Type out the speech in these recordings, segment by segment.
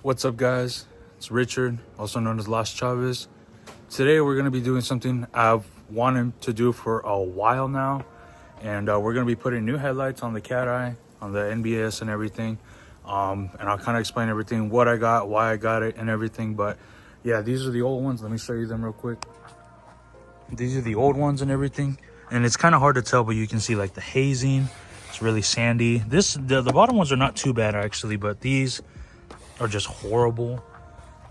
What's up, guys? It's Richard, also known as Las Chavez. Today we're going to be doing something I've wanted to do for a while now, and we're going to be putting new headlights on the cat eye, on the NBS and everything. And I'll kind of explain everything, what I got, why I got it and everything. But yeah, these are the old ones. Let me show you them real quick. These are the old ones and everything, and it's kind of hard to tell, but you can see like the hazing. It's really sandy. The bottom ones are not too bad actually, but these are just horrible.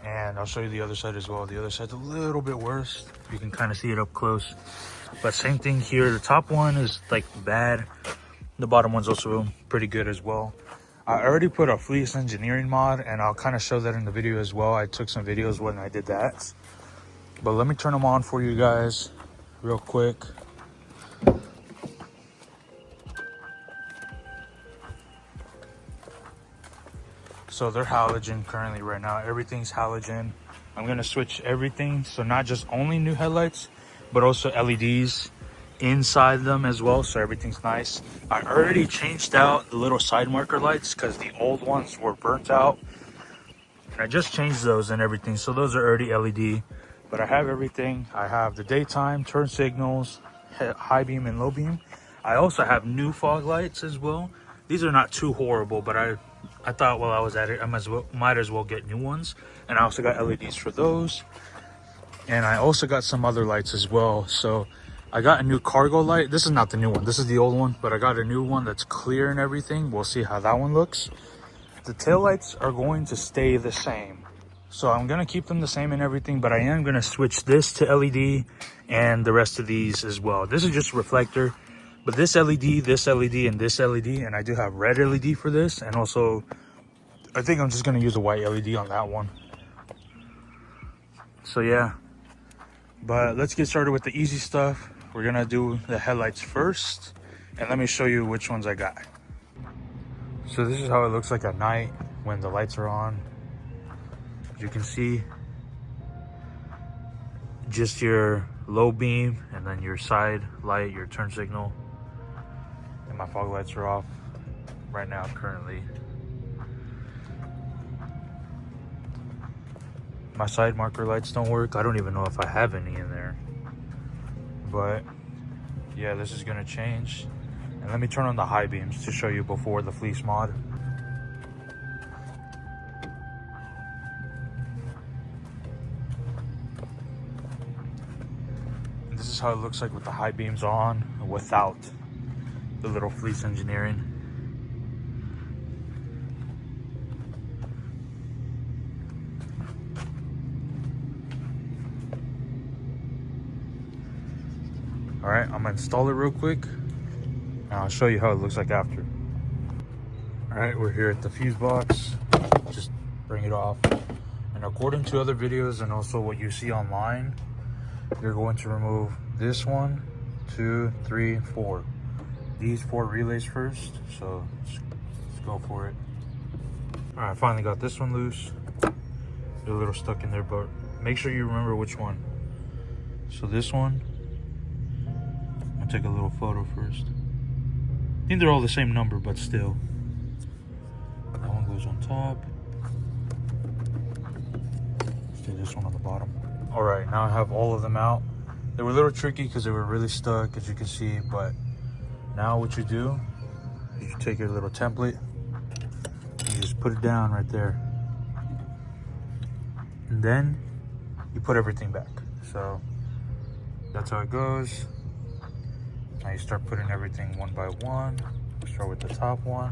And I'll show you the other side as well. The other side's a little bit worse. You can kind of see it up close, but same thing here. The top one is like bad. The bottom one's also pretty good as well. I already put a Fleece Engineering mod, and I'll kind of show that in the video as well. I took some videos when I did that, but let me turn them on for you guys real quick. So they're halogen currently right now. Everything's halogen. I'm gonna switch everything, so not just only new headlights, but also LEDs inside them as well, so everything's nice. I already changed out the little side marker lights because the old ones were burnt out, and I just changed those and everything, so those are already LED. But I have everything. I have the daytime turn signals, high beam and low beam. I also have new fog lights as well. These are not too horrible, but I thought while I was at it, I might as well get new ones. And I also got LEDs for those. And I also got some other lights as well. So I got a new cargo light. This is not the new one. This is the old one. But I got a new one that's clear and everything. We'll see how that one looks. The tail lights are going to stay the same. So I'm going to keep them the same and everything. But I am going to switch this to LED and the rest of these as well. This is just reflector. But this LED, and this LED, and I do have red LED for this, and also I think I'm just gonna use a white LED on that one. So yeah, but let's get started with the easy stuff. We're gonna do the headlights first, and let me show you which ones I got. So this is how it looks like at night when the lights are on. As you can see, just your low beam and then your side light, your turn signal. And my fog lights are off right now currently. My side marker lights don't work. I don't even know if I have any in there. But yeah, this is gonna change. And let me turn on the high beams to show you before the fleece mod. And this is how it looks like with the high beams on, without the little Fleece Engineering. All right, I'm gonna install it real quick, and I'll show you how it looks like after. All right, we're here at the fuse box. Just bring it off. And according to other videos and also what you see online, you're going to remove this 1, 2, 3, 4. These 4 relays first, so let's go for it. All right, I finally got this one loose. They're a little stuck in there, but make sure you remember which one. So this one, I'll take a little photo first. I think they're all the same number, but still. That one goes on top. Let's do this one on the bottom. All right, now I have all of them out. They were a little tricky because they were really stuck, as you can see, but now what you do is you take your little template and you just put it down right there. And then you put everything back. So that's how it goes. Now you start putting everything one by one. Start with the top one.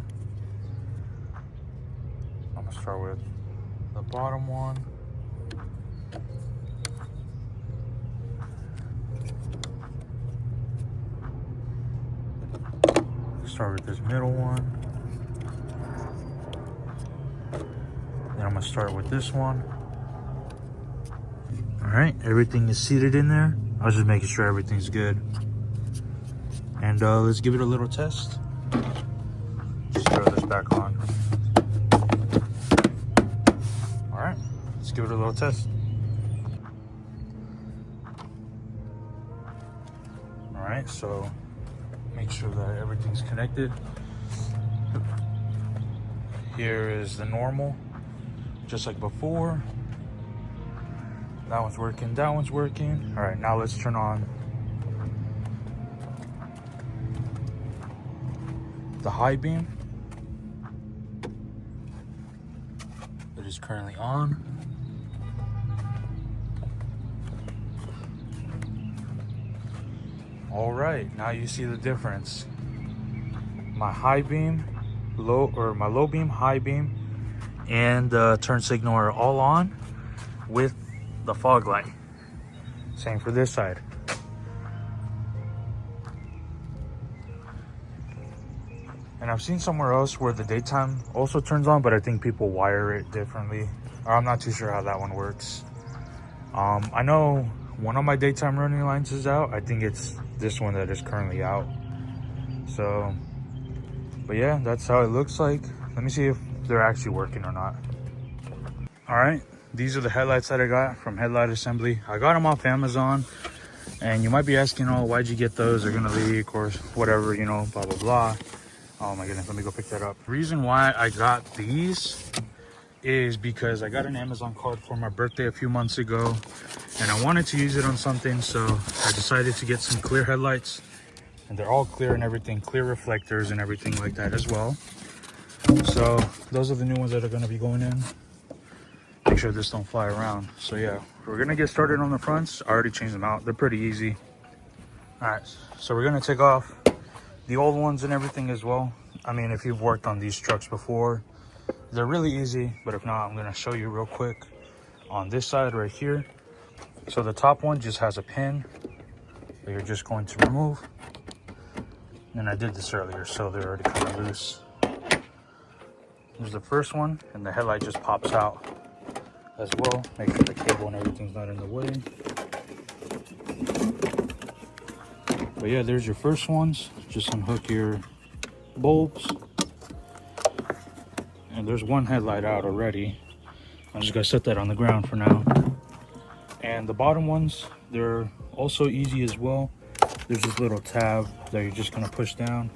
I'm gonna start with the bottom one. Start with this middle one. Then I'm gonna start with this one. All right, everything is seated in there. I was just making sure everything's good. And let's give it a little test. Just throw this back on. All right, let's give it a little test. All right, so make sure that everything's connected. Here is the normal, just like before. That one's working, that one's working. All right, now let's turn on the high beam. It is currently on. All right, now you see the difference. My high beam, my low beam, high beam, and the turn signal are all on with the fog light. Same for this side. And I've seen somewhere else where the daytime also turns on, but I think people wire it differently. Or I'm not too sure how that one works. I know one of my daytime running lines is out. I think it's this one that is currently out. So, but yeah, that's how it looks like. Let me see if they're actually working or not. All right, these are the headlights that I got from Headlight Assembly. I got them off Amazon. And you might be asking, oh, why'd you get those? They're gonna leak or whatever, you know, blah, blah, blah. Oh my goodness, let me go pick that up. The reason why I got these is because I got an Amazon card for my birthday a few months ago and I wanted to use it on something, so I decided to get some clear headlights, and they're all clear and everything, clear reflectors and everything like that as well. So those are the new ones that are going to be going in. Make sure this don't fly around. So yeah, we're going to get started on the fronts. I already changed them out. They're pretty easy. All right, so we're going to take off the old ones and everything as well. I mean, if you've worked on these trucks before, they're really easy, but if not, I'm gonna show you real quick on this side right here. So the top one just has a pin that you're just going to remove. And I did this earlier, so they're already kind of loose. Here's the first one, and the headlight just pops out as well. Make sure the cable and everything's not in the way. But yeah, there's your first ones. Just unhook your bulbs. And there's one headlight out already. I'm just gonna set that on the ground for now. And the bottom ones, they're also easy as well. There's this little tab that you're just gonna push down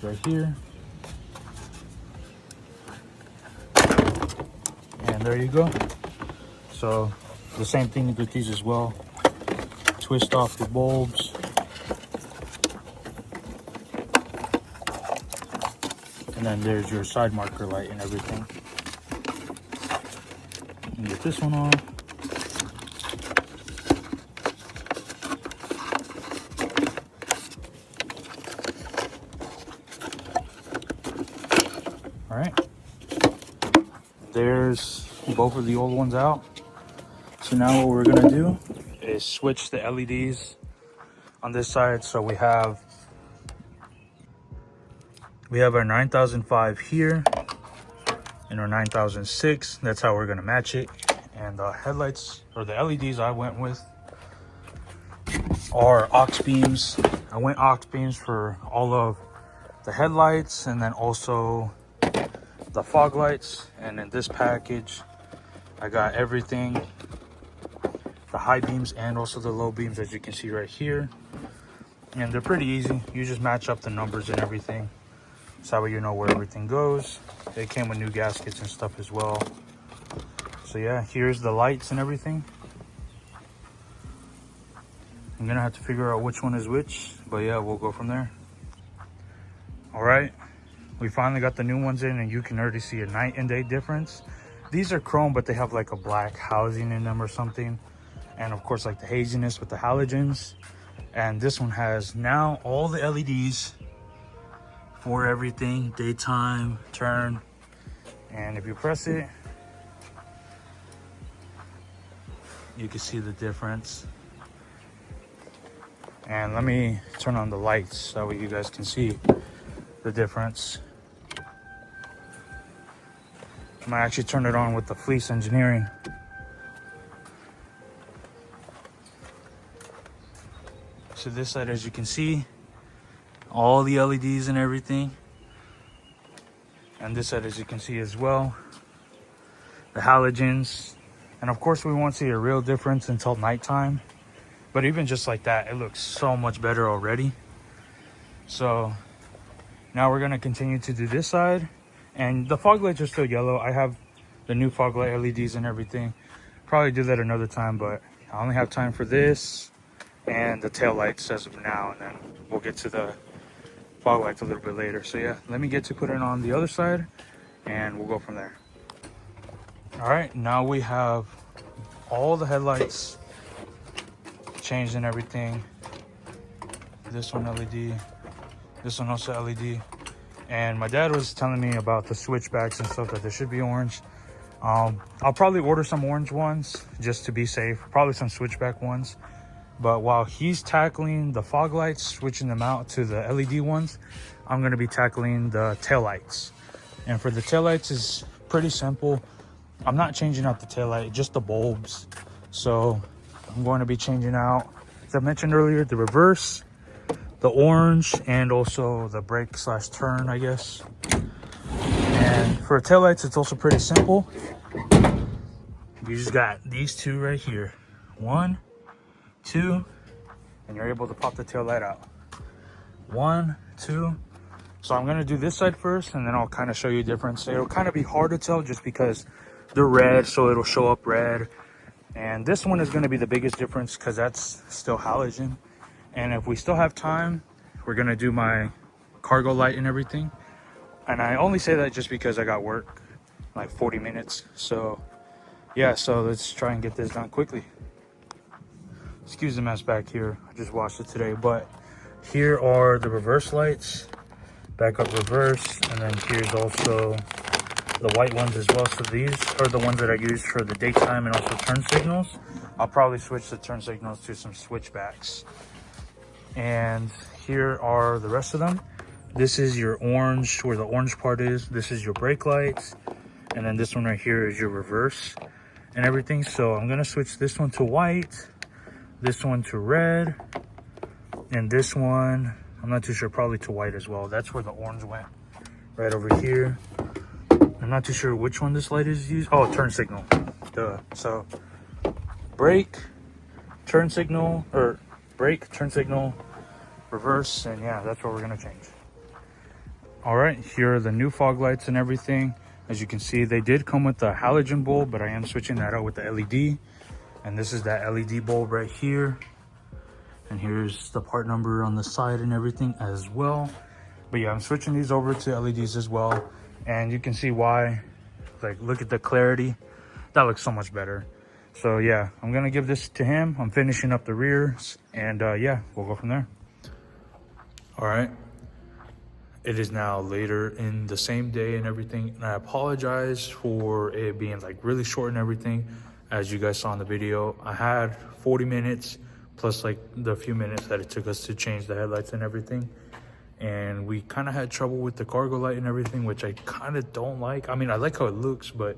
right here. And there you go. So the same thing with these as well. Twist off the bulbs. And then there's your side marker light and everything. And get this one off. All right. There's both of the old ones out. So now what we're gonna do is switch the LEDs on this side. So we have our 9005 here and our 9006. That's how we're gonna match it. And the headlights, or the LEDs I went with, are aux beams. I went aux beams for all of the headlights and then also the fog lights. And in this package, I got everything, the high beams and also the low beams, as you can see right here. And they're pretty easy. You just match up the numbers and everything. So that way you know where everything goes. It came with new gaskets and stuff as well. So yeah, here's the lights and everything. I'm gonna have to figure out which one is which, but yeah, we'll go from there. All right, we finally got the new ones in, and you can already see a night and day difference. These are chrome, but they have like a black housing in them or something. And of course, like the haziness with the halogens. And this one has now all the LEDs for everything, daytime, turn. And if you press it, you can see the difference. And let me turn on the lights so that way you guys can see the difference. I might actually turn it on with the Fleece Engineering. So this side, as you can see, all the LEDs and everything. And this side, as you can see as well, the halogens. And of course we won't see a real difference until nighttime, but even just like that, it looks so much better already. So now we're going to continue to do this side And the fog lights are still yellow. I have the new fog light LEDs and everything. Probably do that another time, but I only have time for this and the tail lights as of now, and then we'll get to the fog lights a little bit later. So yeah, let me get to put it on the other side and we'll go from there. All right, now we have all the headlights changed and everything. This one LED, this one also LED. And my dad was telling me about the switchbacks and stuff, that they should be orange. I'll probably order some orange ones just to be safe, probably some switchback ones. But while he's tackling the fog lights, switching them out to the LED ones, I'm gonna be tackling the tail lights. And for the tail lights, is pretty simple. I'm not changing out the tail light, just the bulbs. So I'm going to be changing out, as I mentioned earlier, the reverse, the orange, and also the brake slash turn, I guess. And for tail lights, it's also pretty simple. You just got these two right here. 1, 2, and you're able to pop the tail light out. 1, 2. So I'm gonna do this side first, and then I'll kind of show you a difference. It'll kind of be hard to tell just because they're red, so it'll show up red. And this one is gonna be the biggest difference because that's still halogen. And if we still have time, we're gonna do my cargo light and everything. And I only say that just because I got work, like 40 minutes. So yeah, so let's try and get this done quickly. Excuse the mess back here, I just washed it today. But here are the reverse lights, backup reverse, and then here's also the white ones as well. So these are the ones that I use for the daytime and also turn signals. I'll probably switch the turn signals to some switchbacks. And here are the rest of them. This is your orange, where the orange part is. This is your brake lights. And then this one right here is your reverse and everything. So I'm gonna switch this one to white, this one to red, and this one, I'm not too sure, probably to white as well. That's where the orange went, right over here. I'm not too sure which one this light is used. Oh, turn signal. Duh. So brake, turn signal, or brake, turn signal, reverse, and yeah, that's what we're gonna change. All right, here are the new fog lights and everything. As you can see, they did come with the halogen bulb, but I am switching that out with the LED. And this is that LED bulb right here. And here's the part number on the side and everything as well. But yeah, I'm switching these over to LEDs as well. And you can see why. Like, look at the clarity. That looks so much better. So yeah, I'm gonna give this to him. I'm finishing up the rears, and yeah, we'll go from there. All right. It is now later in the same day and everything, and I apologize for it being like really short and everything. As you guys saw in the video, I had 40 minutes plus like the few minutes that it took us to change the headlights and everything. And we kind of had trouble with the cargo light and everything, which I kind of don't like. I mean, I like how it looks, but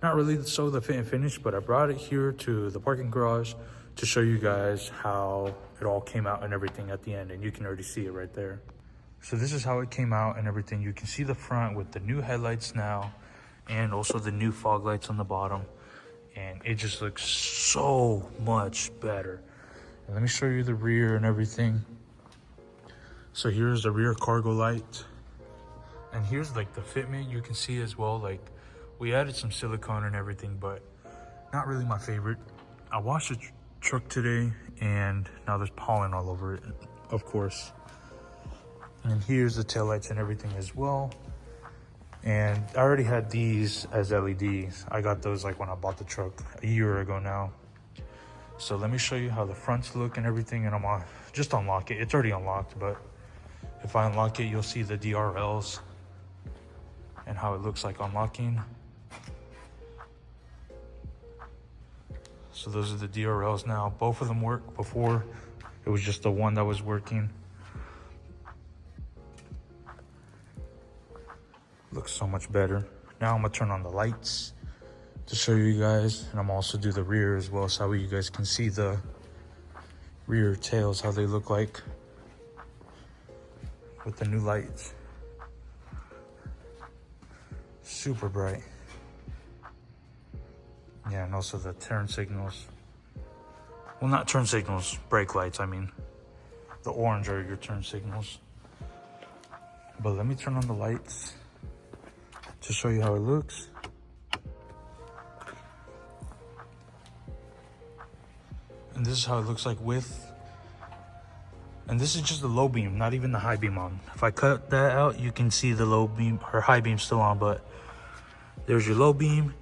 not really so the fit and finish. But I brought it here to the parking garage to show you guys how it all came out and everything at the end, and you can already see it right there. So this is how it came out and everything. You can see the front with the new headlights now, and also the new fog lights on the bottom. And it just looks so much better. And let me show you the rear and everything. So here's the rear cargo light. And here's like the fitment you can see as well. Like, we added some silicone and everything, but not really my favorite. I washed the truck today and now there's pollen all over it, of course. And here's the taillights and everything as well. And I already had these as LEDs. I got those like when I bought the truck a year ago now. So let me show you how the fronts look and everything, and I'm gonna just unlock it. It's already unlocked, but if I unlock it, you'll see the DRLs and how it looks like unlocking. So those are the DRLs now. Both of them work. Before, it was just the one that was working. Looks so much better. Now I'm gonna turn on the lights to show you guys, and I'm also do the rear as well, so you guys can see the rear tails, how they look like with the new lights. Super bright. Yeah, and also the turn signals. Well, not turn signals, brake lights, I mean. The orange are your turn signals. But let me turn on the lights. to show you how it looks. And this is how it looks like with, and this is just the low beam, not even the high beam on. If I cut that out, you can see the low beam or high beam still on, but there's your low beam.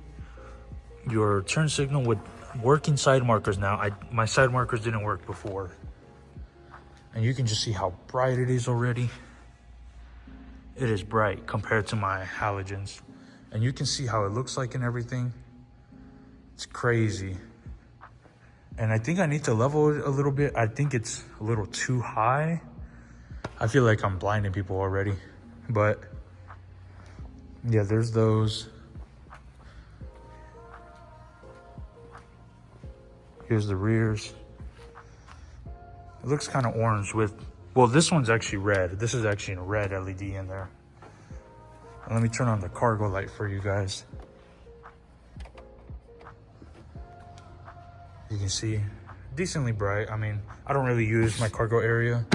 Your turn signal with working side markers now. My side markers didn't work before. And you can just see how bright it is already. It is bright compared to my halogens. And you can see how it looks like and everything. It's crazy. And I think I need to level it a little bit. I think it's a little too high. I feel like I'm blinding people already. But yeah, there's those. Here's the rears. It looks kind of orange with, well, this one's actually red. This is actually a red LED in there. And let me turn on the cargo light for you guys. You can see decently bright. I mean, I don't really use my cargo area,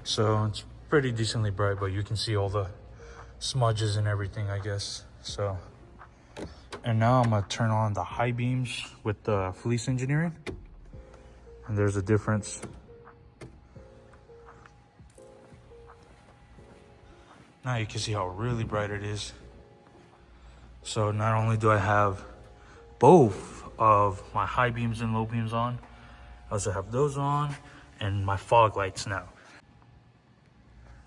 so it's pretty decently bright, but you can see all the smudges and everything, I guess. So, and now I'm gonna turn on the high beams with the Fleece Engineering. And there's a difference. Now you can see how really bright it is. So not only do I have both of my high beams and low beams on, I also have those on and my fog lights now.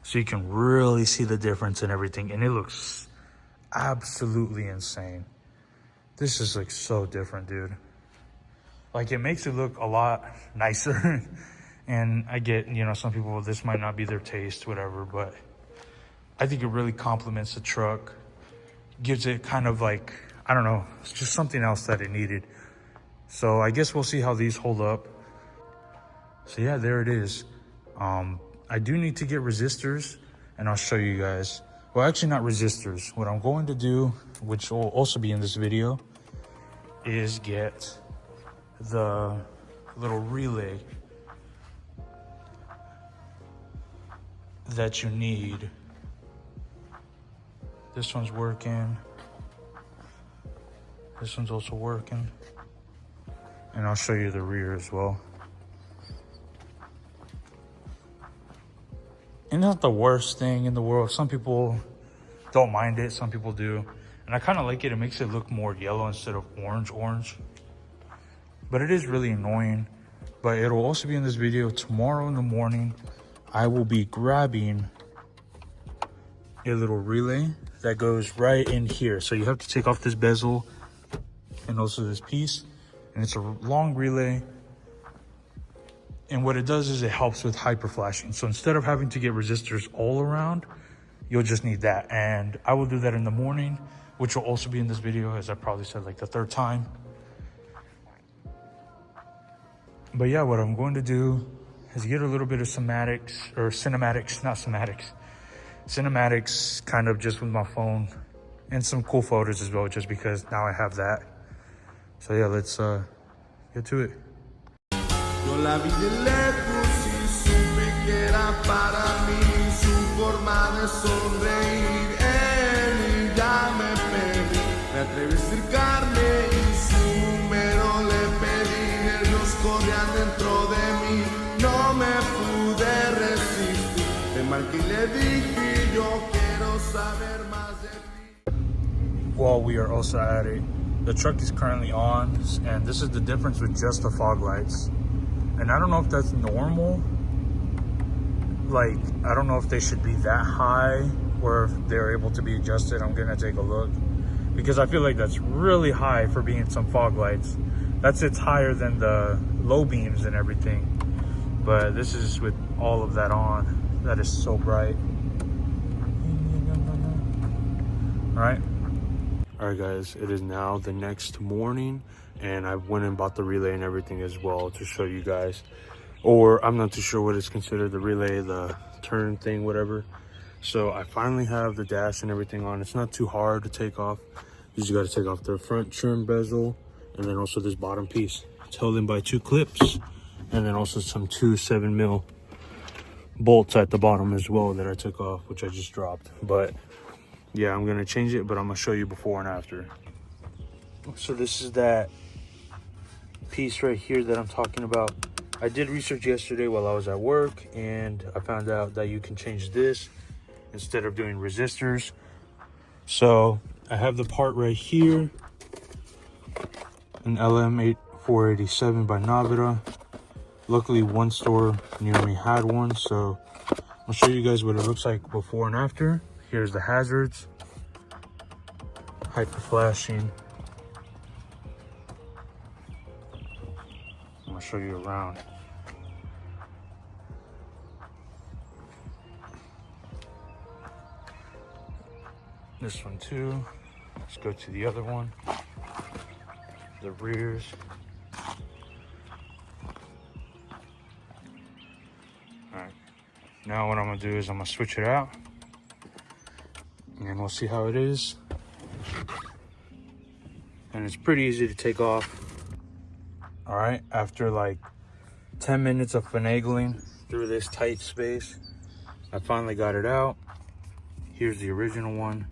So you can really see the difference in everything, and it looks absolutely insane. This is like so different, dude. Like, it makes it look a lot nicer. And I get, you know, some people, this might not be their taste, whatever, but I think it really complements the truck. Gives it kind of like, I don't know, it's just something else that it needed. So I guess we'll see how these hold up. So yeah, there it is. I do need to get resistors, and I'll show you guys. Well, actually not resistors. What I'm going to do, which will also be in this video, is get the little relay that you need. This one's working. This one's also working. And I'll show you the rear as well. And not the worst thing in the world. Some people don't mind it, some people do. And I kind of like it. It makes it look more yellow instead of orange. But it is really annoying. But it'll also be in this video tomorrow in the morning. I will be grabbing a little relay that goes right in here. So you have to take off this bezel and also this piece. And it's a long relay. And what it does is it helps with hyper flashing. So instead of having to get resistors all around, you'll just need that. And I will do that in the morning, which will also be in this video, as I probably said like the third time. But yeah, what I'm going to do is get a little bit of cinematics kind of just with my phone, and some cool photos as well, just because now I have that. So yeah, let's get to it. Yo la vi de lejos y supe que era para mí su forma de sonreír. Ella me pedí, me atreví a acercarme y su número le pedí. Ellos corrían dentro de mí, no me pude resistir. Le marqué y le dije, yo quiero saber más de ti. While we are also at it, the truck is currently on, and this is the difference with just the fog lights. And I don't know if that's normal. Like, I don't know if they should be that high or if they're able to be adjusted. I'm gonna take a look, because I feel like that's really high for being some fog lights. It's higher than the low beams and everything. But this is with all of that on. That is so bright. All right guys, it is now the next morning, and I went and bought the relay and everything as well to show you guys. Or I'm not too sure what is considered the relay, the turn thing, whatever. So I finally have the dash and everything on. It's not too hard to take off. You just got to take off the front trim bezel, and then also this bottom piece. It's held in by 2 clips, and then also some 2 7mm bolts at the bottom as well that I took off, which I just dropped. But yeah, I'm gonna change it, but I'm gonna show you before and after. So this is that piece right here that I'm talking about. I did research yesterday while I was at work, and I found out that you can change this instead of doing resistors. So I have the part right here, an LM487 by Navita. Luckily one store near me had one, so I'll show you guys what it looks like before and after. Here's the hazards, hyper flashing. I'm gonna show you around. This one too. Let's go to the other one. The rears. Alright. Now what I'm gonna do is I'm gonna switch it out. And we'll see how it is. And it's pretty easy to take off. Alright, after like 10 minutes of finagling through this tight space, I finally got it out. Here's the original one.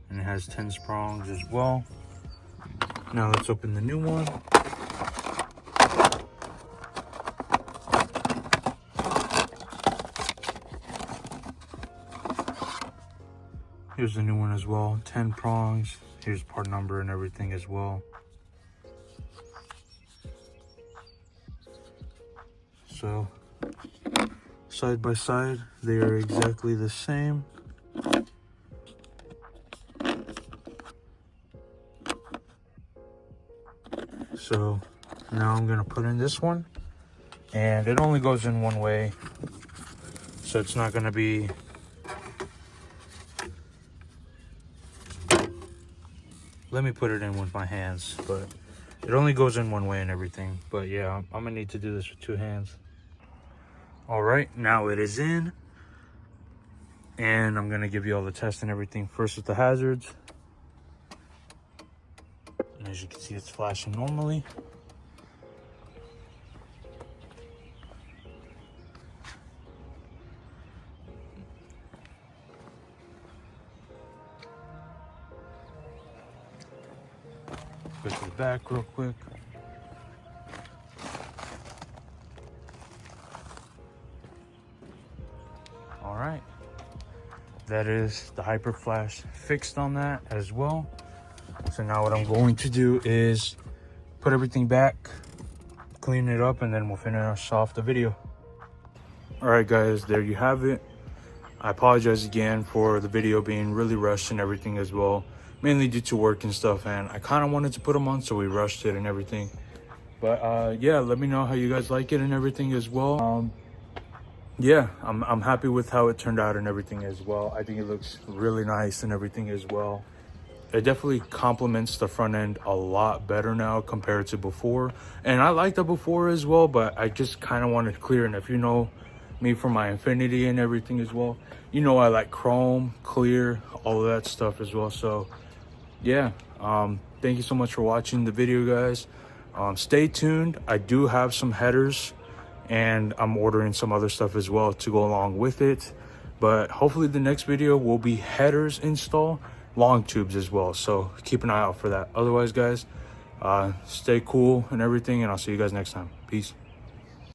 And it has 10 prongs as well. Now let's open the new one. Here's the new one as well, 10 prongs. Here's part number and everything as well. So, side by side, they are exactly the same. So now I'm gonna put in this one, and it only goes in one way, so it's not gonna be let me put it in with my hands, but it only goes in one way and everything. But yeah, I'm gonna need to do this with 2 hands. All right, now it is in, and I'm gonna give you all the tests and everything. First with the hazards. And as you can see, it's flashing normally. Go to the back real quick. All right, that is the hyper flash fixed on that as well. So now what I'm going to do is put everything back, clean it up, and then we'll finish off the video. All right guys, there you have it. I apologize again for the video being really rushed and everything as well, mainly due to work and stuff, and I kind of wanted to put them on, so we rushed it and everything. But yeah, let me know how you guys like it and everything as well. Yeah, I'm happy with how it turned out and everything as well. I think it looks really nice and everything as well. It definitely complements the front end a lot better now compared to before. And I liked it before as well, but I just kind of wanted clear. And if you know me from my Infinity and everything as well, you know I like chrome, clear, all of that stuff as well. So yeah, thank you so much for watching the video, guys. Stay tuned. I do have some headers, and I'm ordering some other stuff as well to go along with it. But hopefully the next video will be headers install, long tubes as well, so keep an eye out for that. Otherwise guys, stay cool and everything, and I'll see you guys next time. Peace.